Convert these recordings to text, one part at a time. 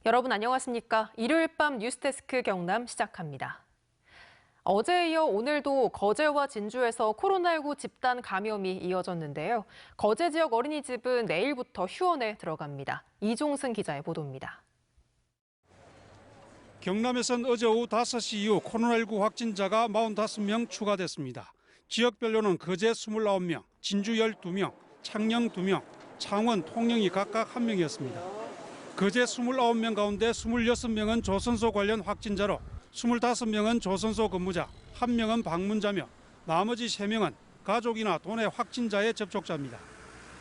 여러분 안녕하십니까? 일요일 밤 뉴스데스크 경남 시작합니다. 어제에 이어 오늘도 거제와 진주에서 코로나19 집단 감염이 이어졌는데요. 거제 지역 어린이집은 내일부터 휴원에 들어갑니다. 이종승 기자의 보도입니다. 경남에선 어제 오후 5시 이후 코로나19 확진자가 45명 추가됐습니다. 지역별로는 거제 29명, 진주 12명, 창녕 2명, 창원, 통영이 각각 1명이었습니다. 거제 29명 가운데 26명은 조선소 관련 확진자로 25명은 조선소 근무자, 1명은 방문자며 나머지 3명은 가족이나 도내 확진자의 접촉자입니다.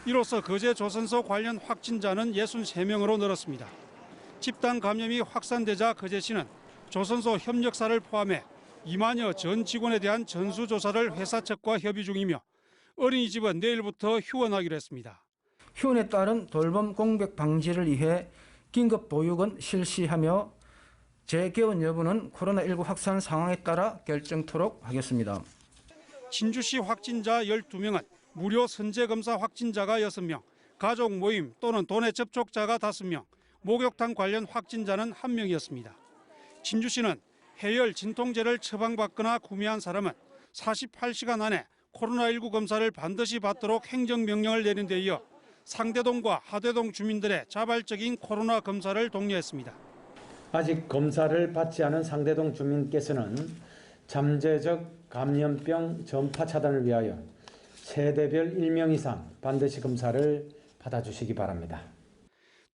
이로써 거제 조선소 관련 확진자는 63명으로 늘었습니다. 집단 감염이 확산되자 거제시는 조선소 협력사를 포함해 2만여 전 직원에 대한 전수조사를 회사 측과 협의 중이며 어린이집은 내일부터 휴원하기로 했습니다. 휴원에 따른 돌봄 공백 방지를 위해 긴급 보육은 실시하며 재개원 여부는 코로나19 확산 상황에 따라 결정토록 하겠습니다. 진주시 확진자 12명은 무료 선제검사 확진자가 6명, 가족 모임 또는 도내 접촉자가 5명, 목욕탕 관련 확진자는 1명이었습니다. 진주시는 해열 진통제를 처방받거나 구매한 사람은 48시간 안에 코로나19 검사를 반드시 받도록 행정명령을 내린 데 이어 상대동과 하대동 주민들의 자발적인 코로나 검사를 독려했습니다. 아직 검사를 받지 않은 상대동 주민께서는 잠재적 감염병 전파 차단을 위하여 세대별 1명 이상 반드시 검사를 받아주시기 바랍니다.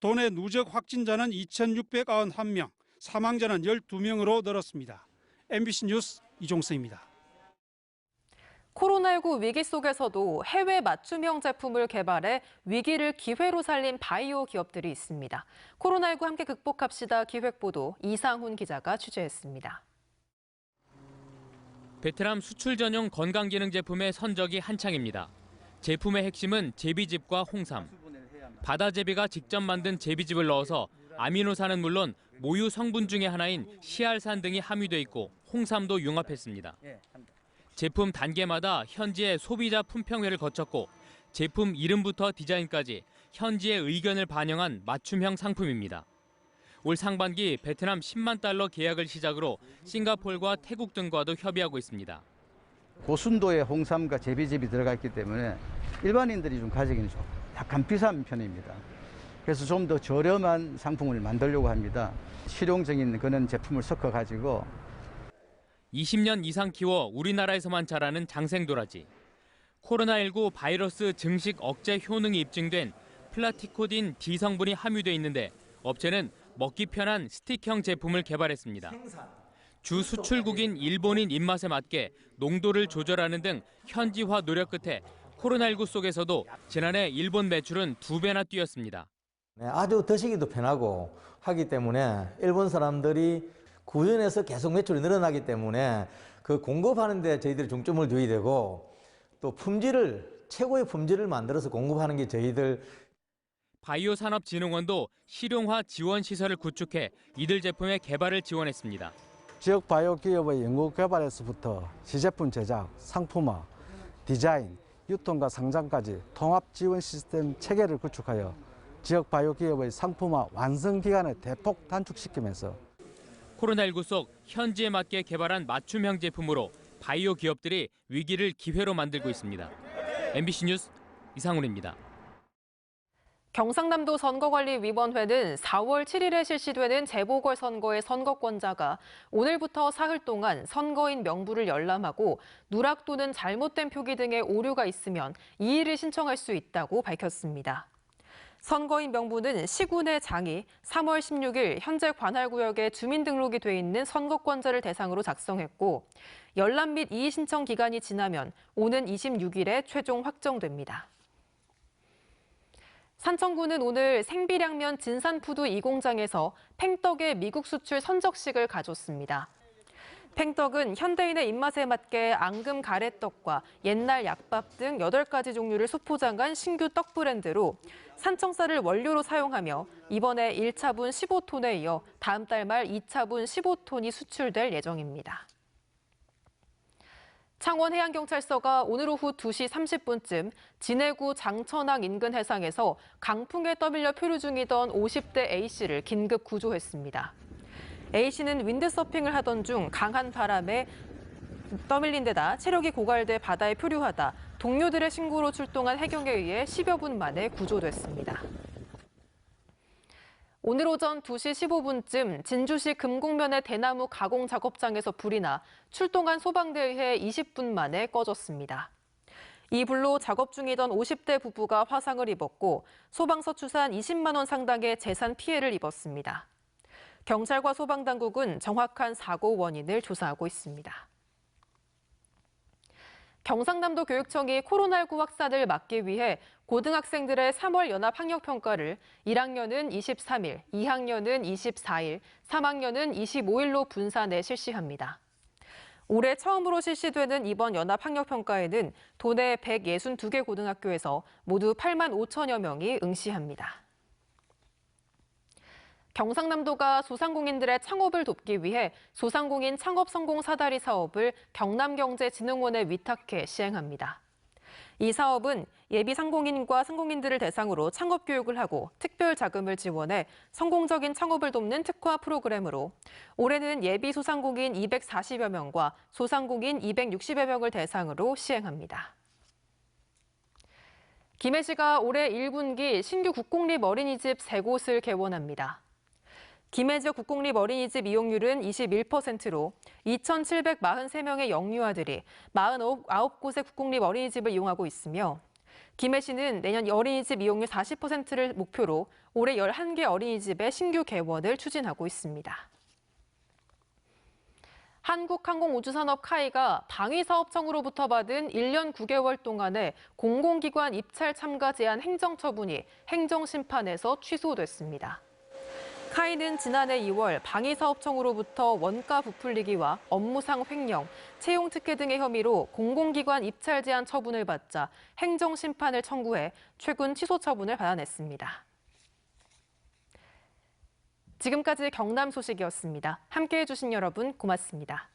도내 누적 확진자는 2,691명, 사망자는 12명으로 늘었습니다. MBC 뉴스 이종승입니다. 코로나19 위기 속에서도 해외 맞춤형 제품을 개발해 위기를 기회로 살린 바이오 기업들이 있습니다. 코로나19 함께 극복합시다 기획보도 이상훈 기자가 취재했습니다. 베트남 수출 전용 건강기능 제품의 선적이 한창입니다. 제품의 핵심은 제비즙과 홍삼. 바다제비가 직접 만든 제비즙을 넣어서 아미노산은 물론 모유 성분 중의 하나인 시알산 등이 함유돼 있고 홍삼도 융합했습니다. 제품 단계마다 현지의 소비자 품평회를 거쳤고 제품 이름부터 디자인까지 현지의 의견을 반영한 맞춤형 상품입니다. 올 상반기 베트남 10만 달러 계약을 시작으로 싱가포르와 태국 등과도 협의하고 있습니다. 고순도의 홍삼과 제비즙이 들어가 있기 때문에 일반인들이 좀 가지기는 좀 약간 비싼 편입니다. 그래서 좀 더 저렴한 상품을 만들려고 합니다. 실용적인 그런 제품을 섞어가지고 20년 이상 키워 우리나라에서만 자라는 장생도라지. 코로나19 바이러스 증식 억제 효능이 입증된 플라티코딘 D 성분이 함유돼 있는데 업체는 먹기 편한 스틱형 제품을 개발했습니다. 주 수출국인 일본인 입맛에 맞게 농도를 조절하는 등 현지화 노력 끝에 코로나19 속에서도 지난해 일본 매출은 2배나 뛰었습니다. 아주 드시기도 편하고 하기 때문에 일본 사람들이 구현에서 계속 매출이 늘어나기 때문에 그 공급하는 데 저희들이 중점을 둬야 되고 또 최고의 품질을 만들어서 공급하는 게 저희들. 바이오산업진흥원도 실용화 지원 시설을 구축해 이들 제품의 개발을 지원했습니다. 지역 바이오 기업의 연구 개발에서부터 시제품 제작, 상품화, 디자인, 유통과 상장까지 통합 지원 시스템 체계를 구축하여 지역 바이오 기업의 상품화 완성 기간을 대폭 단축시키면서 코로나19 속 현지에 맞게 개발한 맞춤형 제품으로 바이오 기업들이 위기를 기회로 만들고 있습니다. MBC 뉴스 이상훈입니다. 경상남도 선거관리위원회는 4월 7일에 실시되는 재보궐선거의 선거권자가 오늘부터 사흘 동안 선거인 명부를 열람하고 누락 또는 잘못된 표기 등의 오류가 있으면 이의를 신청할 수 있다고 밝혔습니다. 선거인 명부는 시군의 장이 3월 16일 현재 관할구역에 주민등록이 돼 있는 선거권자를 대상으로 작성했고 열람 및 이의 신청 기간이 지나면 오는 26일에 최종 확정됩니다. 산청구는 오늘 생비량면 진산푸드 2공장에서 팽떡의 미국 수출 선적식을 가졌습니다. 팽떡은 현대인의 입맛에 맞게 앙금 가래떡과 옛날 약밥 등 8가지 종류를 소포장한 신규 떡 브랜드로 산청쌀을 원료로 사용하며 이번에 1차분 15톤에 이어 다음 달 말 2차분 15톤이 수출될 예정입니다. 창원해양경찰서가 오늘 오후 2시 30분쯤 진해구 장천항 인근 해상에서 강풍에 떠밀려 표류 중이던 50대 A씨를 긴급 구조했습니다. A씨는 윈드서핑을 하던 중 강한 바람에 떠밀린 데다 체력이 고갈돼 바다에 표류하다 동료들의 신고로 출동한 해경에 의해 10여 분 만에 구조됐습니다. 오늘 오전 2시 15분쯤 진주시 금곡면의 대나무 가공 작업장에서 불이 나 출동한 소방대에 의해 20분 만에 꺼졌습니다. 이 불로 작업 중이던 50대 부부가 화상을 입었고 소방서 추산 20만 원 상당의 재산 피해를 입었습니다. 경찰과 소방당국은 정확한 사고 원인을 조사하고 있습니다. 경상남도 교육청이 코로나19 확산을 막기 위해 고등학생들의 3월 연합학력평가를 1학년은 23일, 2학년은 24일, 3학년은 25일로 분산해 실시합니다. 올해 처음으로 실시되는 이번 연합학력평가에는 도내 162개 고등학교에서 모두 8만 5천여 명이 응시합니다. 경상남도가 소상공인들의 창업을 돕기 위해 소상공인 창업성공 사다리 사업을 경남경제진흥원에 위탁해 시행합니다. 이 사업은 예비 상공인과 상공인들을 대상으로 창업 교육을 하고 특별 자금을 지원해 성공적인 창업을 돕는 특화 프로그램으로 올해는 예비 소상공인 240여 명과 소상공인 260여 명을 대상으로 시행합니다. 김해시가 올해 1분기 신규 국공립 어린이집 3곳을 개원합니다. 김해 지역 국공립 어린이집 이용률은 21%로 2,743명의 영유아들이 49곳의 국공립 어린이집을 이용하고 있으며 김해시는 내년 어린이집 이용률 40%를 목표로 올해 11개 어린이집의 신규 개원을 추진하고 있습니다. 한국항공우주산업 카이가 방위사업청으로부터 받은 1년 9개월 동안의 공공기관 입찰 참가 제한 행정처분이 행정심판에서 취소됐습니다. 카이는 지난해 2월 방위사업청으로부터 원가 부풀리기와 업무상 횡령, 채용 특혜 등의 혐의로 공공기관 입찰 제한 처분을 받자 행정심판을 청구해 최근 취소 처분을 받아냈습니다. 지금까지 경남 소식이었습니다. 함께해 주신 여러분 고맙습니다.